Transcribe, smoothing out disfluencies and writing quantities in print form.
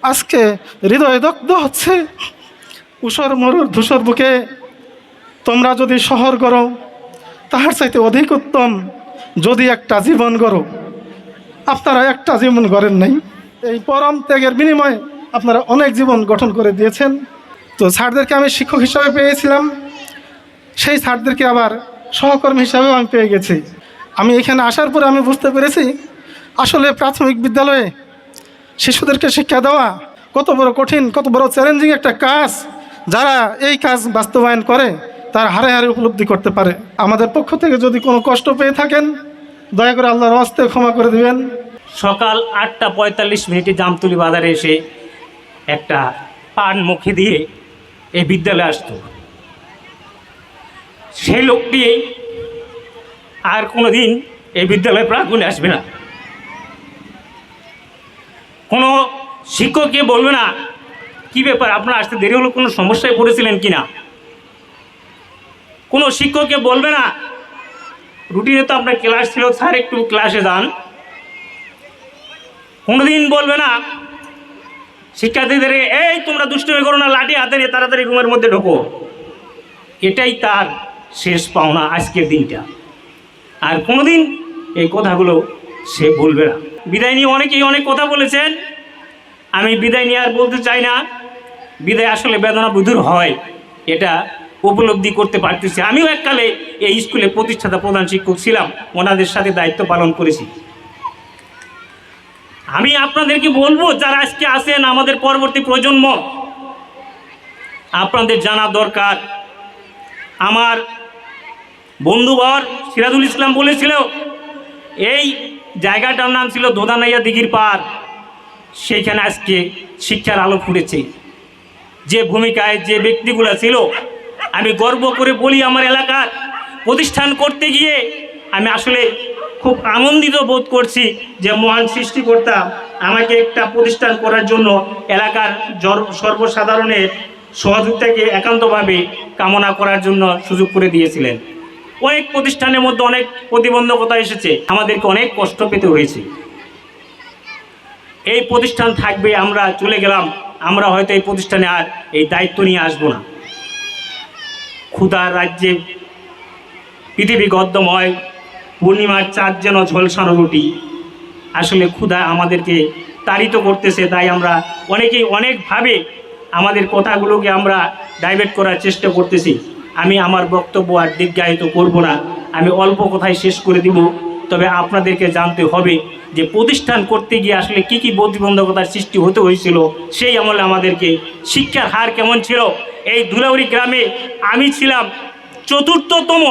আজকে হৃদয় দগ্ধ হচ্ছে। উষর মরুর ধূসর বুকে তোমরা যদি শহর গড়ো, তাহার চাইতে অধিক উত্তম যদি একটা জীবন গড়ো। আপনারা একটা জীবন গড়েন নাই, এই পরম ত্যাগের বিনিময়ে আপনারা অনেক জীবন গঠন করে দিয়েছেন। তো স্যারদেরকে আমি শিক্ষক হিসাবে পেয়েছিলাম, সেই স্যারদেরকে আবার সহকর্মী হিসাবেও আমি পেয়ে গেছি। আমি এখানে আসার পরে আমি বুঝতে পেরেছি আসলে প্রাথমিক বিদ্যালয়ে শিশুদেরকে শিক্ষা দেওয়া কত বড় কঠিন, কত বড় চ্যালেঞ্জিং একটা কাজ। যারা এই কাজ বাস্তবায়ন করে তার হারে হারে উপলব্ধি করতে পারে। আমাদের পক্ষ থেকে যদি কোনো কষ্ট পেয়ে থাকেন, দয়া করে আল্লাহর হস্তে ক্ষমা করে দিবেন। সকাল 8:45 জামতলী বাজারে এসে একটা পান মুখে দিয়ে এই বিদ্যালয়ে আসতো। সেই লোকটি আর কোনো দিন এই বিদ্যালয়ে প্রাঙ্গণে আসবে না। কোনো শিক্ষককে বলবে না কি ব্যাপার আপনার আসতে দেরি হলো, কোনো সমস্যায় পড়েছিলেন কিনা। কোনো শিক্ষককে বলবে না রুটিনে তো আপনার ক্লাস ছিল, স্যার একটু ক্লাসে যান। কোনোদিন বলবে না শিক্ষার্থীদের এই তোমরা দুষ্টুমি করো না, লাঠি হাতে নিয়ে তাড়াতাড়ি রুমের মধ্যে ঢোকো। এটাই তার শেষ পাওনা আজকের দিনটা। আর কোনোদিন এই কথাগুলো সে বলবে না। বিদায় নিয়ে অনেকেই অনেক কথা বলেছেন, আমি বিদায় নিয়ে আর বলতে চাই না। বিদায় আসলে বেদনা বুধুর হয়, এটা উপলব্ধি করতে পারতেছি। আমিও এককালে এই স্কুলে প্রতিষ্ঠাতা প্রধান শিক্ষক ছিলাম, ওনাদের সাথে দায়িত্ব পালন করেছি। আমি আপনাদেরকে বলবো যারা আজকে আছেন আমাদের পরবর্তী প্রজন্ম, আপনাদের জানা দরকার। আমার বন্ধুবর সিরাজুল ইসলাম বলেছিল এই জায়গাটার নাম ছিল দোদানাইয়া দিঘির পার, সেইখানে আজকে শিক্ষার আলো ফুটেছে। যে ভূমিকায় যে ব্যক্তিগুলো ছিল, আমি গর্ব করে বলি আমার এলাকার প্রতিষ্ঠান করতে গিয়ে আমি আসলে খুব আনন্দিত বোধ করছি যে মহান সৃষ্টিকর্তা আমাকে একটা প্রতিষ্ঠান করার জন্য এলাকার সর্বসাধারণের সহযোগিতাকে একান্তভাবে কামনা করার জন্য সুযোগ করে দিয়েছিলেন। অনেক প্রতিষ্ঠানের মধ্যে অনেক প্রতিবন্ধকতা এসেছে, আমাদেরকে অনেক কষ্ট পেতে হয়েছে। এই প্রতিষ্ঠান থাকবে, আমরা চলে গেলাম, আমরা হয়তো এই প্রতিষ্ঠানে আর এই দায়িত্ব নিয়ে আসবো না। ক্ষুধার রাজ্যে পৃথিবী গদ্যময়, পূর্ণিমার চাঁদ যেন ঝলসানো রুটি। আসলে ক্ষুধা আমাদেরকে তাড়িত করতেছে, তাই আমরা অনেকেই অনেকভাবে আমাদের কথাগুলোকে আমরা ডাইভার্ট করার চেষ্টা করতেছি। আমি আমার বক্তব্য আর দীর্ঘায়িত করব না, আমি অল্প কথায় শেষ করে দিব। তবে আপনাদেরকে জানতে হবে যে প্রতিষ্ঠান করতে গিয়ে আসলে কি কি প্রতিবন্ধকতার সৃষ্টি হতে হয়েছিল, সেই আমলে আমাদেরকে শিক্ষার হার কেমন ছিল। এই ধুলাউড়ি গ্রামে আমি ছিলাম ৪র্থতম